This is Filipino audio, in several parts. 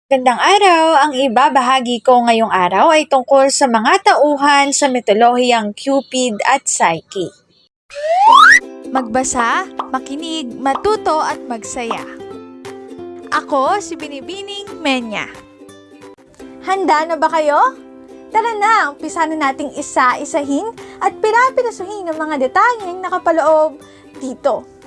Gandang araw! Ang ibabahagi ko ngayong araw ay tungkol sa mga tauhan sa mitolohiyang Cupid at Psyche. Magbasa, makinig, matuto at magsaya. Ako si Binibining Menya. Handa na ba kayo? Tara na, umpisa na nating isa-isahin at pirapirasuhin ang mga detalyeng nakapaloob dito.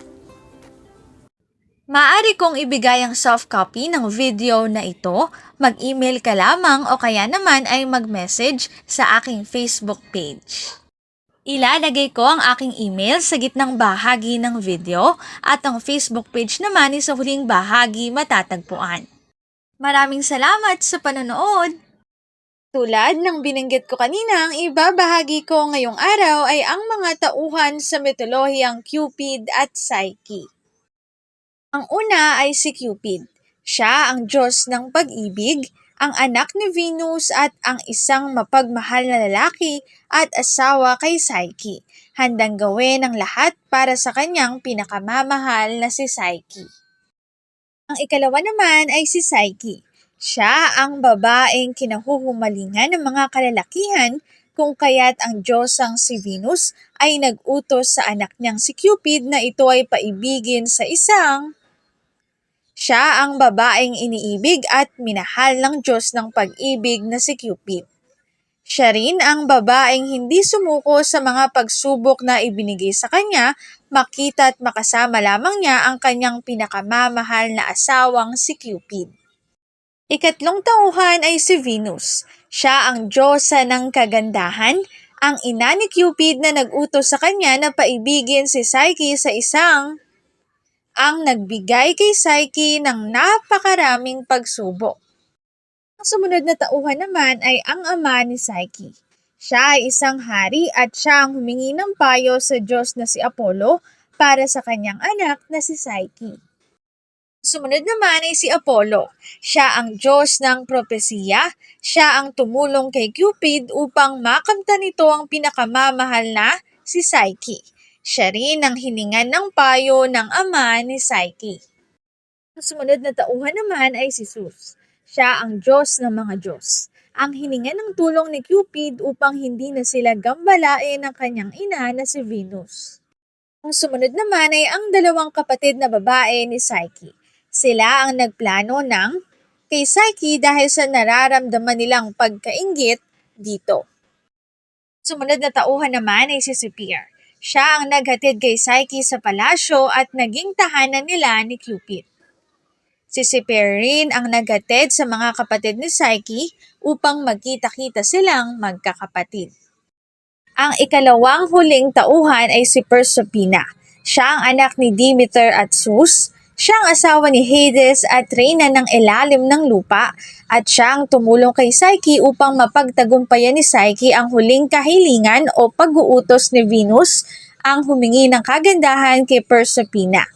Maaari kong ibigay ang soft copy ng video na ito, mag-email ka lamang o kaya naman ay mag-message sa aking Facebook page. Ilalagay ko ang aking email sa gitnang bahagi ng video at ang Facebook page naman ay sa huling bahagi matatagpuan. Maraming salamat sa panonood! Tulad ng binanggit ko kanina, ang ibabahagi ko ngayong araw ay ang mga tauhan sa mitolohiyang Cupid at Psyche. Ang una ay si Cupid. Siya ang Diyos ng pag-ibig, ang anak ni Venus at ang isang mapagmahal na lalaki at asawa kay Psyche. Handang gawin ang lahat para sa kanyang pinakamamahal na si Psyche. Ang ikalawa naman ay si Psyche. Siya ang babaeng kinahuhumalingan ng mga kalalakihan kung kaya't ang Diyosang si Venus ay nag-utos sa anak niyang si Cupid na ito ay paibigin sa isang siya ang babaeng iniibig at minahal ng Diyos ng pag-ibig na si Cupid. Siya rin ang babaeng hindi sumuko sa mga pagsubok na ibinigay sa kanya, makita at makasama lamang niya ang kanyang pinakamamahal na asawang si Cupid. Ikatlong tauhan ay si Venus. Siya ang Diyosa ng kagandahan, ang ina ni Cupid na nag-utos sa kanya na paibigin si Psyche sa isang ang nagbigay kay Psyche ng napakaraming pagsubok. Ang sumunod na tauhan naman ay ang ama ni Psyche. Siya ay isang hari at siya ang humingi ng payo sa Diyos na si Apollo para sa kanyang anak na si Psyche. Sumunod naman ay si Apollo. Siya ang Diyos ng propesiya. Siya ang tumulong kay Cupid upang makamtan nito ang pinakamamahal na si Psyche. Siya rin ang hiningan ng payo ng ama ni Psyche. Ang sumunod na tauhan naman ay si Zeus. Siya ang Diyos ng mga Diyos. Ang hiningan ng tulong ni Cupid upang hindi na sila gambalain ng kanyang ina na si Venus. Ang sumunod naman ay ang dalawang kapatid na babae ni Psyche. Sila ang nagplano ng kay Psyche dahil sa nararamdaman nilang pagkainggit dito. Sumunod na tauhan naman ay si Sepir. Siya ang naghatid kay Psyche sa palasyo at naging tahanan nila ni Cupid. Si Sepir rin ang naghatid sa mga kapatid ni Psyche upang magkita-kita silang magkakapatid. Ang ikalawang huling tauhan ay si Proserpina. Siya ang anak ni Demeter at Zeus. Siya ang asawa ni Hades at reyna ng ilalim ng lupa at siya ang tumulong kay Psyche upang mapagtagumpayan ni Psyche ang huling kahilingan o pag-uutos ni Venus ang humingi ng kagandahan kay Proserpina.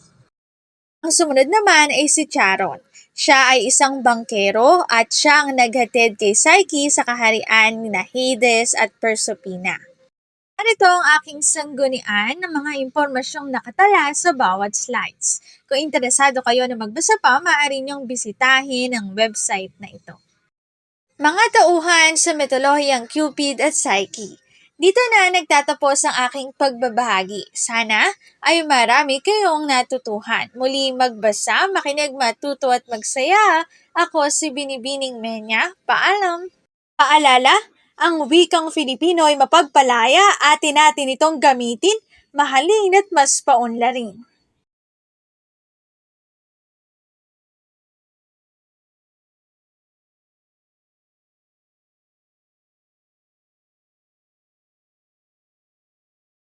Ang sumunod naman ay si Charon. Siya ay isang bangkero at siya ang naghatid kay Psyche sa kaharian ni Hades at Proserpina. Ito ang aking sanggunian ng mga impormasyong nakatala sa bawat slides. Kung interesado kayo na magbasa pa, maaari niyong bisitahin ang website na ito. Mga tauhan sa mitolohiyang Cupid at Psyche. Dito na nagtatapos ang aking pagbabahagi. Sana ay marami kayong natutuhan. Muli magbasa, makinig, matuto at magsaya. Ako si Binibining Menya. Paalam! Paalala, ang wikang Filipino ay mapagpalaya, atin natin itong gamitin, mahalin at mas paunlarin.